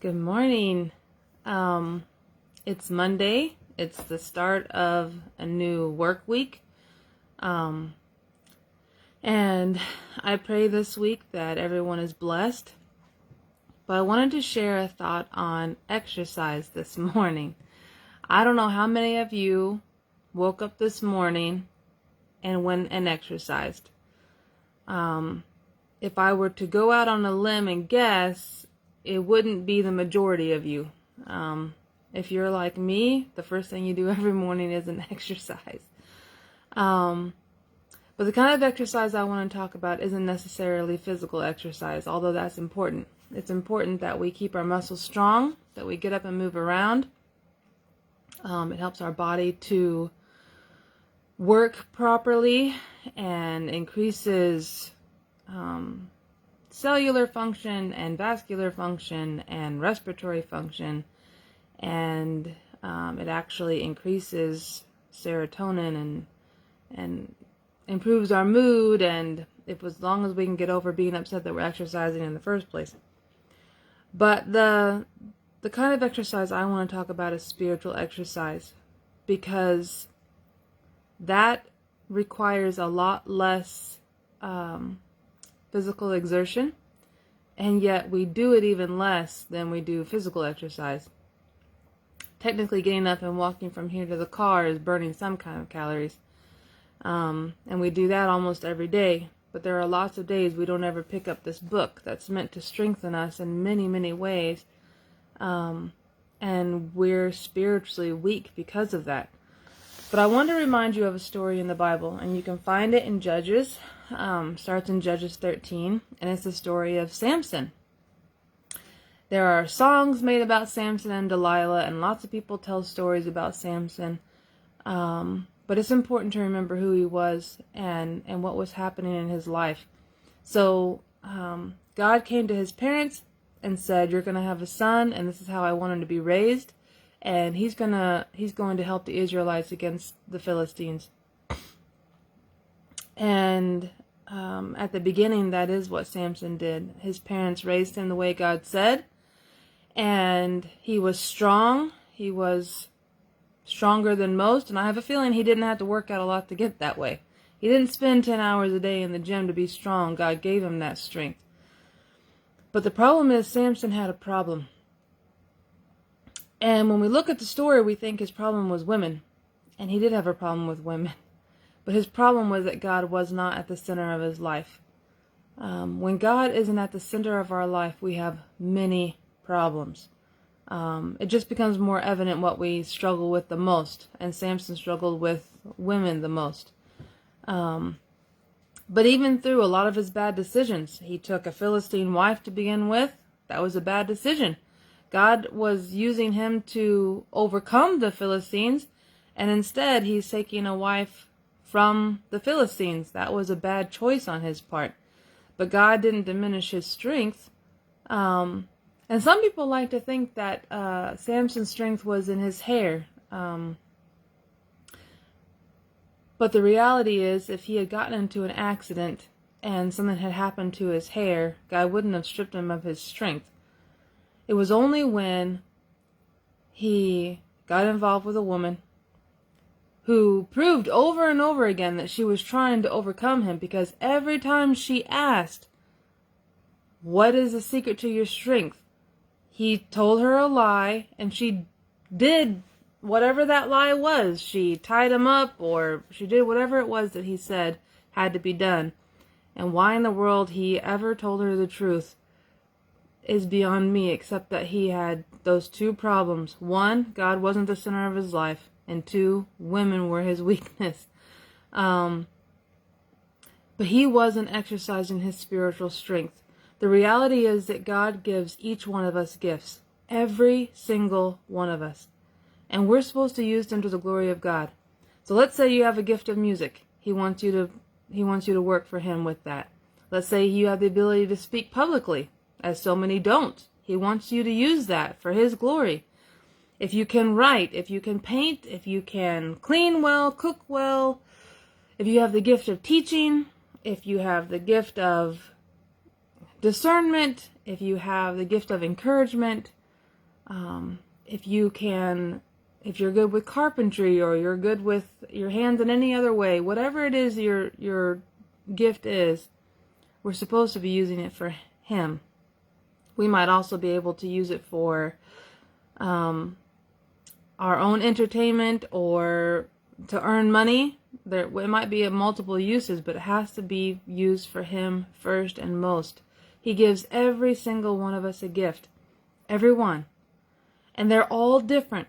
Good morning. It's Monday. It's the start of a new work week. And I pray this week that everyone is blessed. But I wanted to share a thought on exercise this morning. I don't know how many of you woke up this morning and went and exercised. If I were to go out on a limb and guess, it wouldn't be the majority of you. If you're like me, the first thing you do every morning is an exercise. But the kind of exercise I want to talk about isn't necessarily physical exercise, although that's important. It's important that we keep our muscles strong, that we get up and move around. It helps our body to work properly and increases cellular function and vascular function and respiratory function, and it actually increases serotonin and improves our mood, and as long as we can get over being upset that we're exercising in the first place. But the kind of exercise I want to talk about is spiritual exercise, because that requires a lot less physical exertion, and yet we do it even less than we do physical exercise. Technically, getting up and walking from here to the car is burning some kind of calories, and we do that almost every day. But there are lots of days we don't ever pick up this book that's meant to strengthen us in many, many ways, and we're spiritually weak because of that. But I want to remind you of a story in the Bible, and you can find it in Judges. Starts in Judges 13, and it's the story of Samson. There are songs made about Samson and Delilah, and lots of people tell stories about Samson. But it's important to remember who he was and what was happening in his life. So God came to his parents and said, "You're going to have a son, and this is how I want him to be raised. And he's going to help the Israelites against the Philistines." And at the beginning, that is what Samson did. His parents raised him the way God said, and he was strong. He was stronger than most, and I have a feeling he didn't have to work out a lot to get that way. He didn't spend 10 hours a day in the gym to be strong. God gave him that strength. But the problem is, Samson had a problem. And when we look at the story, we think his problem was women. And he did have a problem with women. But his problem was that God was not at the center of his life. When God isn't at the center of our life, we have many problems. It just becomes more evident what we struggle with the most. And Samson struggled with women the most. But even through a lot of his bad decisions, he took a Philistine wife to begin with. That was a bad decision. God was using him to overcome the Philistines, and instead he's taking a wife from the Philistines. That was a bad choice on his part. But God didn't diminish his strength. And some people like to think that Samson's strength was in his hair. But the reality is, if he had gotten into an accident and something had happened to his hair, God wouldn't have stripped him of his strength. It was only when he got involved with a woman who proved over and over again that she was trying to overcome him, because every time she asked, "What is the secret to your strength?" he told her a lie, and she did whatever that lie was. She tied him up, or she did whatever it was that he said had to be done. And why in the world he ever told her the truth is beyond me, except that he had those two problems. One, God wasn't the center of his life, and two, women were his weakness. But he wasn't exercising his spiritual strength. The reality is that God gives each one of us gifts, every single one of us, and we're supposed to use them to the glory of God. So let's say you have a gift of music. He wants you to work for him with that. Let's say you have the ability to speak publicly, as so many don't. He wants you to use that for his glory. If you can write, if you can paint, if you can clean well, cook well, if you have the gift of teaching, if you have the gift of discernment, if you have the gift of encouragement, If you're good with carpentry, or you're good with your hands in any other way, whatever it is your gift is, we're supposed to be using it for Him. We might also be able to use it for our own entertainment or to earn money. It might be multiple uses, but it has to be used for Him first and most. He gives every single one of us a gift. Every one. And they're all different.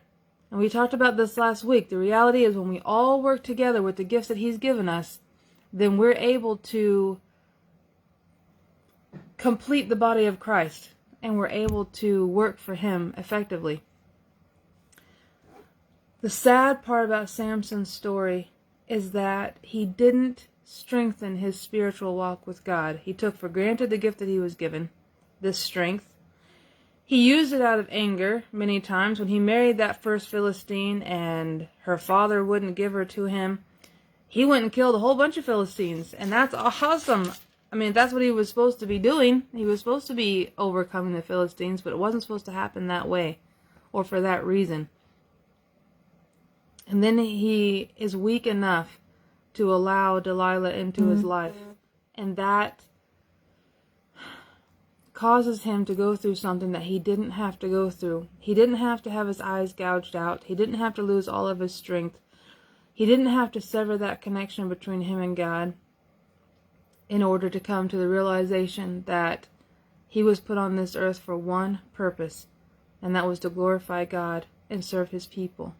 And we talked about this last week. The reality is, when we all work together with the gifts that He's given us, then we're able to complete the body of Christ. And we're able to work for Him effectively. The sad part about Samson's story is that he didn't strengthen his spiritual walk with God. He took for granted the gift that he was given, this strength. He used it out of anger many times. When he married that first Philistine and her father wouldn't give her to him, he went and killed a whole bunch of Philistines. And that's awesome. I mean, that's what he was supposed to be doing. He was supposed to be overcoming the Philistines, but it wasn't supposed to happen that way or for that reason. And then he is weak enough to allow Delilah into his life. And that causes him to go through something that he didn't have to go through. He didn't have to have his eyes gouged out. He didn't have to lose all of his strength. He didn't have to sever that connection between him and God in order to come to the realization that he was put on this earth for one purpose, and that was to glorify God and serve His people.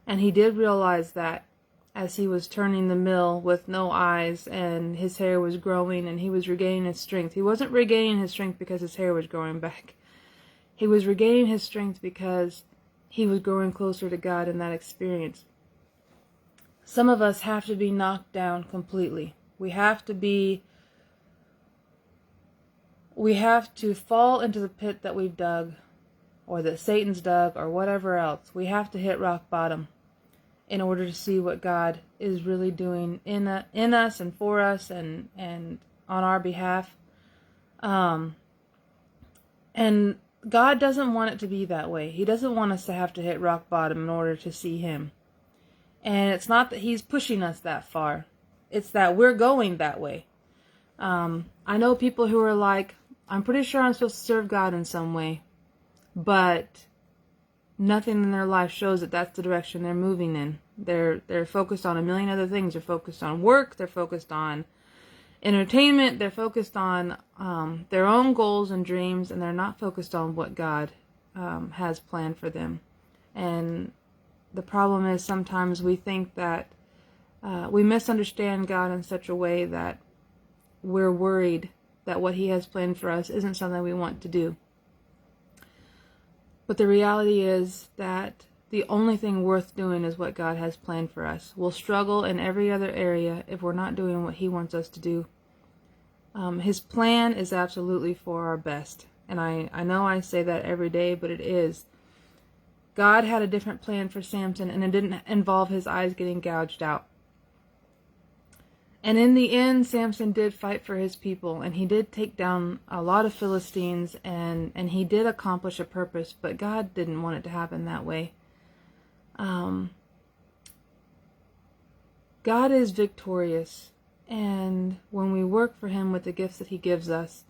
And he did realize that as he was turning the mill with no eyes, and his hair was growing and he was regaining his strength. He wasn't regaining his strength because his hair was growing back. He was regaining his strength because he was growing closer to God in that experience. Some of us have to be knocked down completely. We have to fall into the pit that we've dug, or that Satan's dug, or whatever else. We have to hit rock bottom in order to see what God is really doing in us and for us and on our behalf. And God doesn't want it to be that way. He doesn't want us to have to hit rock bottom in order to see Him. And it's not that He's pushing us that far. It's that we're going that way. I know people who are like, I'm pretty sure I'm supposed to serve God in some way, but nothing in their life shows that that's the direction they're moving in. They're focused on a million other things. They're focused on work. They're focused on entertainment. They're focused on their own goals and dreams, and they're not focused on what God has planned for them. And the problem is, sometimes we think that we misunderstand God in such a way that we're worried that what He has planned for us isn't something we want to do. But the reality is that the only thing worth doing is what God has planned for us. We'll struggle in every other area if we're not doing what He wants us to do. His plan is absolutely for our best. And I know I say that every day, but it is. God had a different plan for Samson, and it didn't involve his eyes getting gouged out. And in the end, Samson did fight for his people, and he did take down a lot of Philistines, and he did accomplish a purpose, but God didn't want it to happen that way. God is victorious, and when we work for Him with the gifts that He gives us,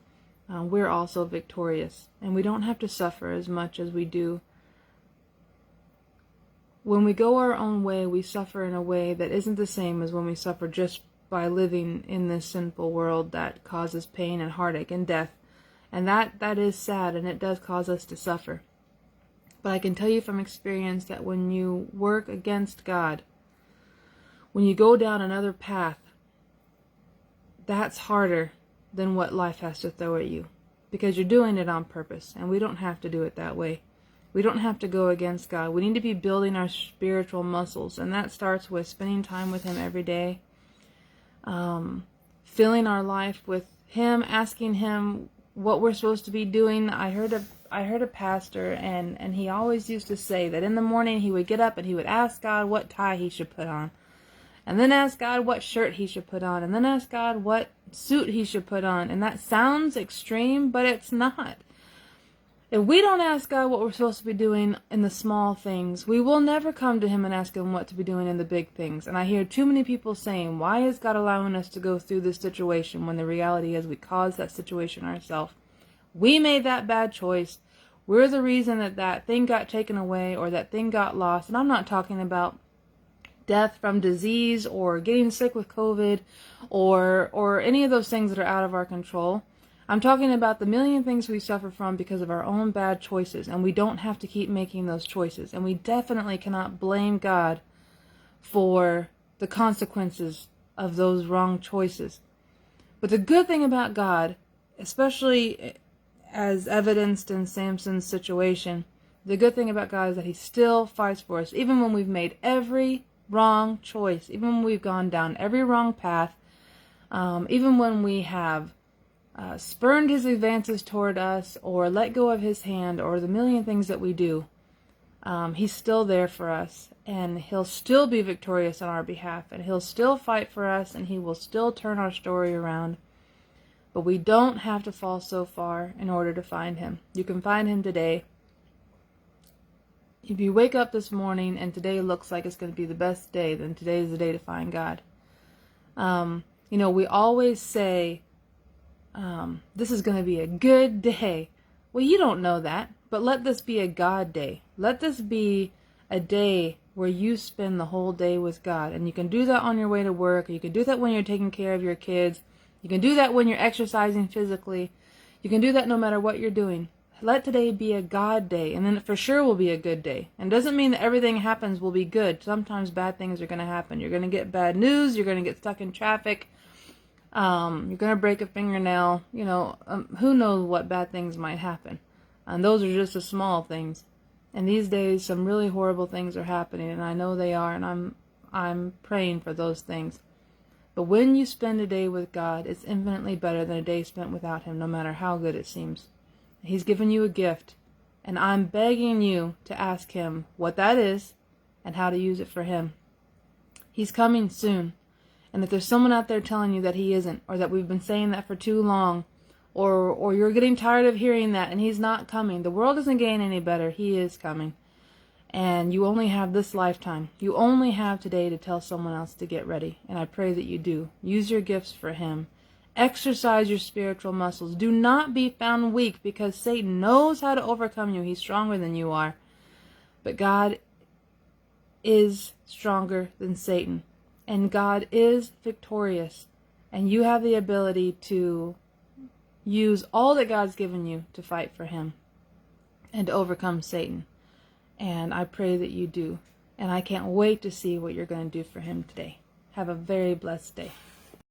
we're also victorious, and we don't have to suffer as much as we do. When we go our own way, we suffer in a way that isn't the same as when we suffer just by living in this sinful world that causes pain and heartache and death. And that is sad, and it does cause us to suffer. But I can tell you from experience that when you work against God, when you go down another path, that's harder than what life has to throw at you. Because you're doing it on purpose, and we don't have to do it that way. We don't have to go against God. We need to be building our spiritual muscles, and that starts with spending time with Him every day. Filling our life with Him, asking Him what we're supposed to be doing. I heard a pastor, and he always used to say that in the morning he would get up and he would ask God what tie he should put on, and then ask God what shirt he should put on, and then ask God what suit he should put on. And that sounds extreme, but it's not. If we don't ask God what we're supposed to be doing in the small things, we will never come to him and ask him what to be doing in the big things. And I hear too many people saying, why is God allowing us to go through this situation, when the reality is we caused that situation ourselves? We made that bad choice. We're the reason that that thing got taken away or that thing got lost. And I'm not talking about death from disease or getting sick with COVID or any of those things that are out of our control. I'm talking about the million things we suffer from because of our own bad choices, and we don't have to keep making those choices. And we definitely cannot blame God for the consequences of those wrong choices. But the good thing about God, especially as evidenced in Samson's situation, the good thing about God is that he still fights for us, even when we've made every wrong choice, even when we've gone down every wrong path, even when we have spurned his advances toward us or let go of his hand or the million things that we do. He's still there for us, and he'll still be victorious on our behalf, and he'll still fight for us, and he will still turn our story around. But we don't have to fall so far in order to find him. You can find him today. If you wake up this morning and today looks like it's going to be the best day, then today is the day to find God. We always say, this is going to be a good day. Well, you don't know that, but let this be a God day. Let this be a day where you spend the whole day with God. And you can do that on your way to work, or you can do that when you're taking care of your kids. You can do that when you're exercising physically. You can do that no matter what you're doing. Let today be a God day, and then it for sure will be a good day. And it doesn't mean that everything happens will be good. Sometimes bad things are going to happen. You're going to get bad news. You're going to get stuck in traffic. You're going to break a fingernail. Who knows what bad things might happen. And those are just the small things. And these days, some really horrible things are happening, and I know they are, and I'm praying for those things. But when you spend a day with God, it's infinitely better than a day spent without him, no matter how good it seems. He's given you a gift, and I'm begging you to ask him what that is and how to use it for him. He's coming soon. And if there's someone out there telling you that he isn't, or that we've been saying that for too long, or you're getting tired of hearing that and he's not coming, the world isn't getting any better. He is coming. And you only have this lifetime. You only have today to tell someone else to get ready. And I pray that you do. Use your gifts for him. Exercise your spiritual muscles. Do not be found weak, because Satan knows how to overcome you. He's stronger than you are. But God is stronger than Satan. And God is victorious. And you have the ability to use all that God's given you to fight for him and to overcome Satan. And I pray that you do. And I can't wait to see what you're going to do for him today. Have a very blessed day.